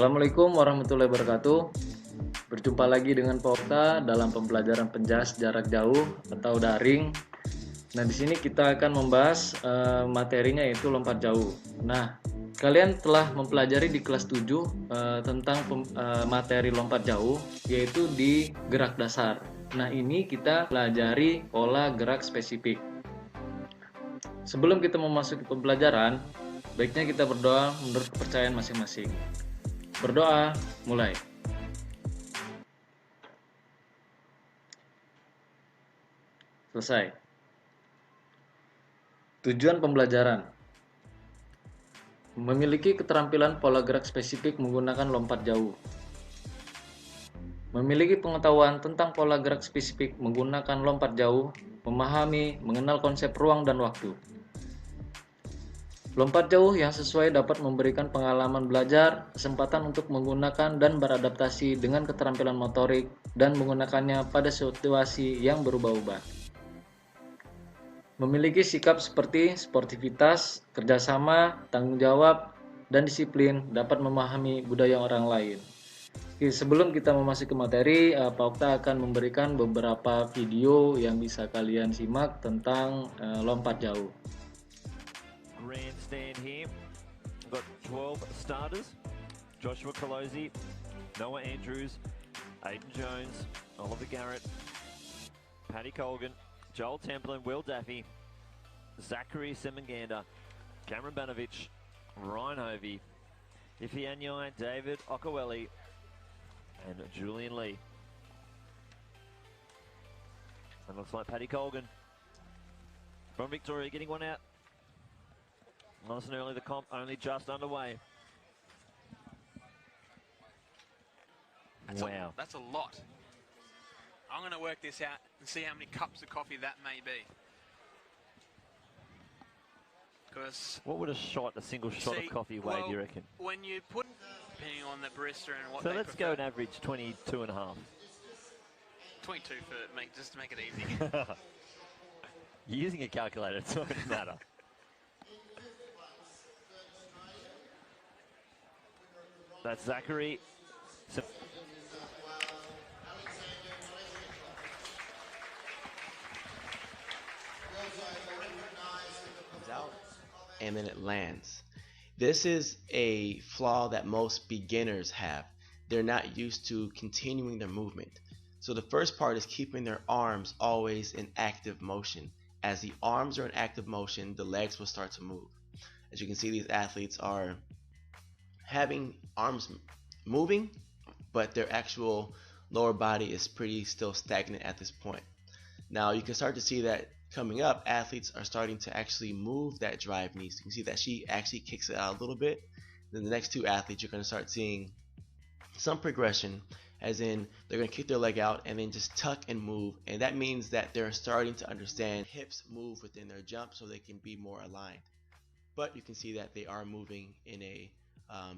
Assalamualaikum warahmatullahi wabarakatuh. Berjumpa lagi dengan Pak Okta dalam pembelajaran penjas jarak jauh atau daring. Nah, di sini kita akan membahas materinya yaitu lompat jauh. Nah, kalian telah mempelajari di kelas 7 tentang materi lompat jauh yaitu di gerak dasar. Nah, ini kita pelajari pola gerak spesifik. Sebelum kita memasuki pembelajaran, baiknya kita berdoa menurut kepercayaan masing-masing. Berdoa, mulai. Selesai. Tujuan pembelajaran: memiliki keterampilan pola gerak spesifik menggunakan lompat jauh. Memiliki pengetahuan tentang pola gerak spesifik menggunakan lompat jauh, memahami, mengenal konsep ruang dan waktu. Lompat jauh yang sesuai dapat memberikan pengalaman belajar, kesempatan untuk menggunakan dan beradaptasi dengan keterampilan motorik, dan menggunakannya pada situasi yang berubah-ubah. Memiliki sikap seperti sportivitas, kerjasama, tanggung jawab, dan disiplin, dapat memahami budaya orang lain. Oke, sebelum kita memasuki materi, Pak Okta akan memberikan beberapa video yang bisa kalian simak tentang lompat jauh. Grandstand here. We've got 12 starters. Joshua Colosi, Noah Andrews, Aiden Jones, Oliver Garrett, Paddy Colgan, Joel Templin, Will Daffy, Zachary Semenganda, Cameron Banovich, Ryan Hovey, Ifi Anyai, David Okaweli, and Julian Lee. And looks like Paddy Colgan from Victoria getting one out. Nice and early, the comp only just underway. Wow. That's a lot. I'm going to work this out and see how many cups of coffee that may be. Because What would a single shot of coffee weigh, do you reckon? when you put, depending on the barista and what So they let's go prefer, an average 22 and a half. 22 for just to make it easy. You're using a calculator, it's not going to matter. That's Zachary. Out and then it lands. This is a flaw that most beginners have. They're not used to continuing their movement. So the first part is keeping their arms always in active motion. As the arms are in active motion, the legs will start to move. As you can see, these athletes are having arms moving, but their actual lower body is pretty still stagnant at this point. Now you can start to see that coming up, athletes are starting to actually move that drive knee. So you can see that she actually kicks it out a little bit. Then the next two athletes, you're going to start seeing some progression, as in they're going to kick their leg out and then just tuck and move. And that means that they're starting to understand hips move within their jump so they can be more aligned. But you can see that they are moving in a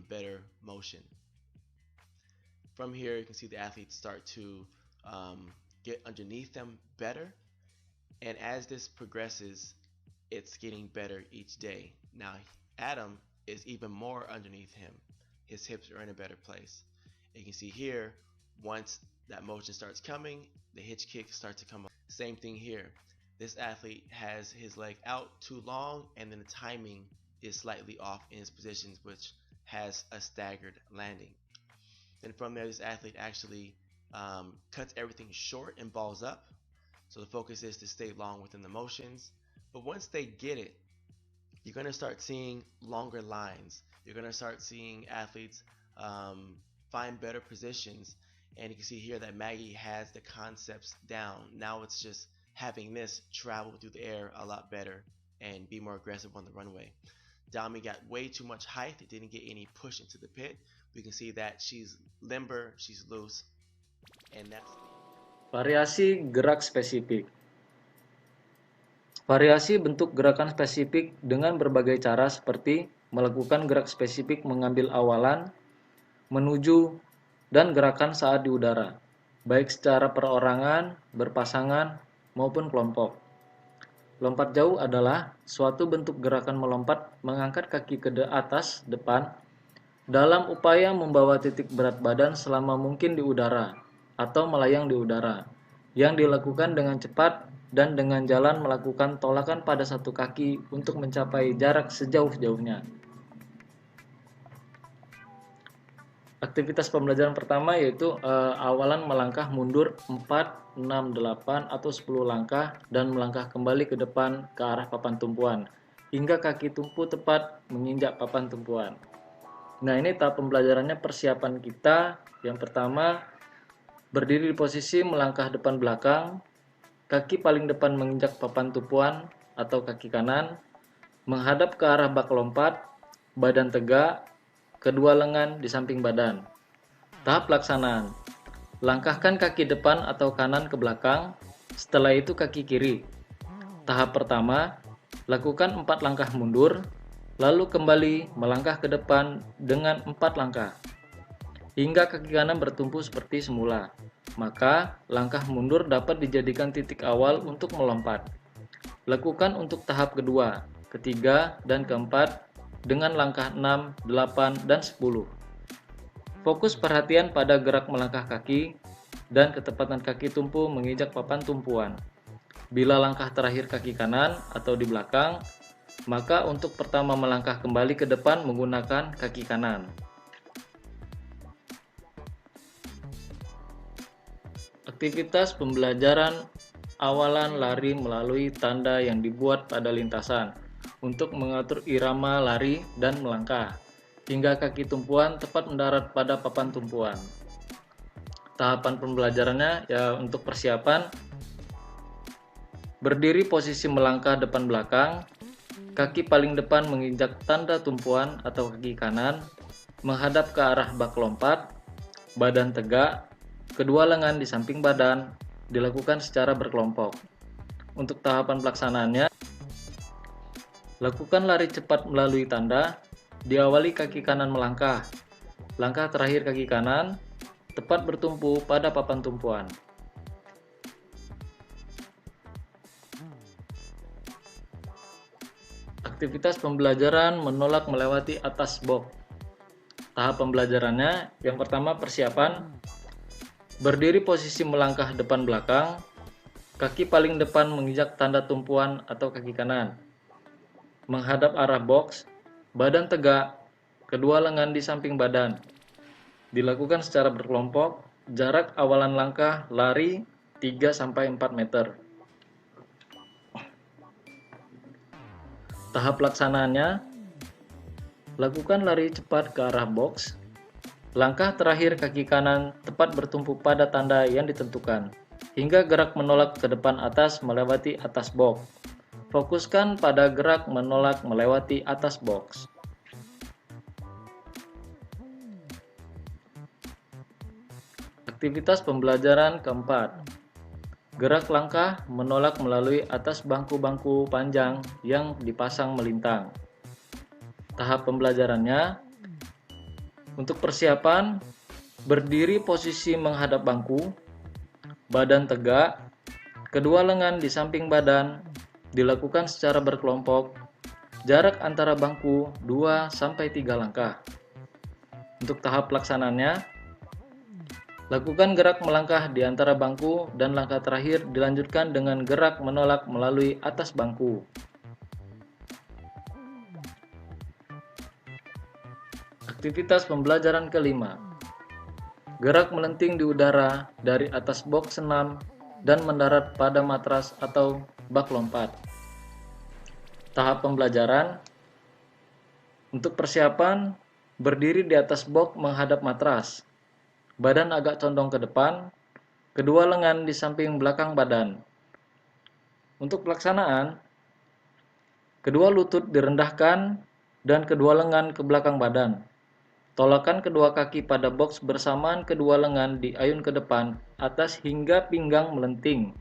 better motion. From here, you can see the athletes start to get underneath them better. And as this progresses, it's getting better each day. Now, Adam is even more underneath him. His hips are in a better place. And you can see here, once that motion starts coming, the hitch kick starts to come up. Same thing here. This athlete has his leg out too long, and then the timing is slightly off in his positions, which has a staggered landing. Then from there, this athlete actually cuts everything short and balls up. So the focus is to stay long within the motions. But once they get it, you're going to start seeing longer lines. You're going to start seeing athletes find better positions. And you can see here that Maggie has the concepts down. Now it's just having this travel through the air a lot better and be more aggressive on the runway. Dami got way too much height. It didn't get any push into the pit. We can see that she's limber, she's loose, and that's... Variasi gerak spesifik. Variasi bentuk gerakan spesifik dengan berbagai cara seperti melakukan gerak spesifik mengambil awalan, menuju, dan gerakan saat di udara, baik secara perorangan, berpasangan, maupun kelompok. Lompat jauh adalah suatu bentuk gerakan melompat mengangkat kaki ke atas depan dalam upaya membawa titik berat badan selama mungkin di udara atau melayang di udara, yang dilakukan dengan cepat dan dengan jalan melakukan tolakan pada satu kaki untuk mencapai jarak sejauh-jauhnya. Aktivitas pembelajaran pertama yaitu awalan melangkah mundur 4, 6, 8 atau 10 langkah dan melangkah kembali ke depan ke arah papan tumpuan hingga kaki tumpu tepat menginjak papan tumpuan. Nah, ini tahap pembelajarannya persiapan kita. Yang pertama, berdiri di posisi melangkah depan belakang, kaki paling depan menginjak papan tumpuan atau kaki kanan, menghadap ke arah bak lompat, badan tegak, kedua lengan di samping badan. Tahap pelaksanaan. Langkahkan kaki depan atau kanan ke belakang, setelah itu kaki kiri. Tahap pertama, lakukan 4 langkah mundur, lalu kembali melangkah ke depan dengan 4 langkah, hingga kaki kanan bertumpu seperti semula. Maka, langkah mundur dapat dijadikan titik awal untuk melompat. Lakukan untuk tahap kedua, ketiga, dan keempat dengan langkah 6, 8, dan 10. Fokus perhatian pada gerak melangkah kaki dan ketepatan kaki tumpu menginjak papan tumpuan. Bila langkah terakhir kaki kanan atau di belakang, maka untuk pertama melangkah kembali ke depan menggunakan kaki kanan. Aktivitas pembelajaran awalan lari melalui tanda yang dibuat pada lintasan untuk mengatur irama lari dan melangkah, hingga kaki tumpuan tepat mendarat pada papan tumpuan. Tahapan pembelajarannya ya untuk persiapan, berdiri posisi melangkah depan belakang, kaki paling depan menginjak tanda tumpuan atau kaki kanan, menghadap ke arah bak lompat, badan tegak, kedua lengan di samping badan, dilakukan secara berkelompok. Untuk tahapan pelaksanaannya, lakukan lari cepat melalui tanda, diawali kaki kanan melangkah. Langkah terakhir kaki kanan, tepat bertumpu pada papan tumpuan. Aktivitas pembelajaran menolak melewati atas box. Tahap pembelajarannya, yang pertama persiapan, berdiri posisi melangkah depan belakang, kaki paling depan menginjak tanda tumpuan atau kaki kanan. Menghadap arah box, badan tegak, kedua lengan di samping badan. Dilakukan secara berkelompok, jarak awalan langkah lari 3-4 meter. Tahap pelaksanaannya, lakukan lari cepat ke arah box. Langkah terakhir kaki kanan tepat bertumpu pada tanda yang ditentukan, hingga gerak menolak ke depan atas melewati atas box. Fokuskan pada gerak menolak melewati atas box. Aktivitas pembelajaran keempat, gerak langkah menolak melalui atas bangku-bangku panjang yang dipasang melintang. Tahap pembelajarannya, untuk persiapan, berdiri posisi menghadap bangku, badan tegak, kedua lengan di samping badan, dilakukan secara berkelompok, jarak antara bangku 2-3 langkah. Untuk tahap pelaksanaannya, lakukan gerak melangkah di antara bangku dan langkah terakhir dilanjutkan dengan gerak menolak melalui atas bangku. Aktivitas pembelajaran kelima, gerak melenting di udara dari atas box senam dan mendarat pada matras atau bak lompat. Tahap pembelajaran, untuk persiapan, berdiri di atas box menghadap matras, badan agak condong ke depan, kedua lengan di samping belakang badan. Untuk pelaksanaan, kedua lutut direndahkan dan kedua lengan ke belakang badan. Tolakan kedua kaki pada box bersamaan kedua lengan diayun ke depan atas hingga pinggang melenting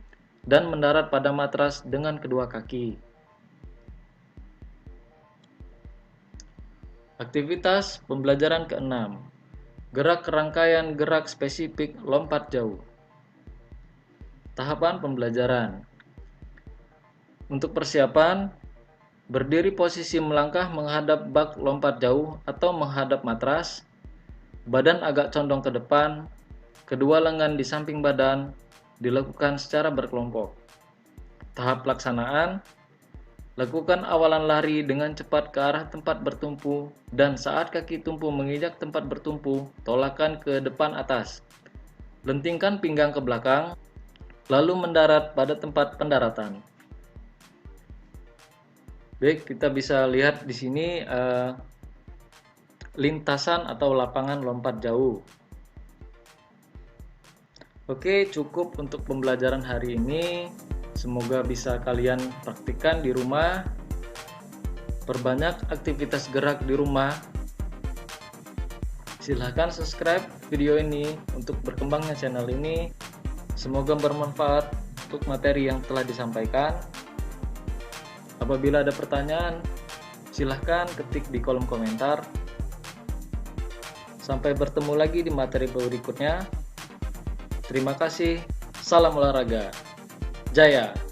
dan mendarat pada matras dengan kedua kaki. Aktivitas pembelajaran keenam, gerak rangkaian gerak spesifik lompat jauh. Tahapan pembelajaran, untuk persiapan, Berdiri posisi melangkah menghadap bak lompat jauh atau menghadap matras. Badan agak condong ke depan. Kedua lengan di samping badan. Dilakukan secara berkelompok. Tahap pelaksanaan. Lakukan awalan lari dengan cepat ke arah tempat bertumpu dan saat kaki tumpu menginjak tempat bertumpu, tolakkan ke depan atas. Lentingkan pinggang ke belakang, lalu mendarat pada tempat pendaratan. Baik, kita bisa lihat di sini lintasan atau lapangan lompat jauh. Oke, cukup untuk pembelajaran hari ini. Semoga bisa kalian praktikkan di rumah. Perbanyak aktivitas gerak di rumah. Silahkan subscribe video ini untuk berkembangnya channel ini. Semoga bermanfaat untuk materi yang telah disampaikan. Apabila ada pertanyaan, silahkan ketik di kolom komentar. Sampai bertemu lagi di materi berikutnya. Terima kasih. Salam olahraga. Jaya!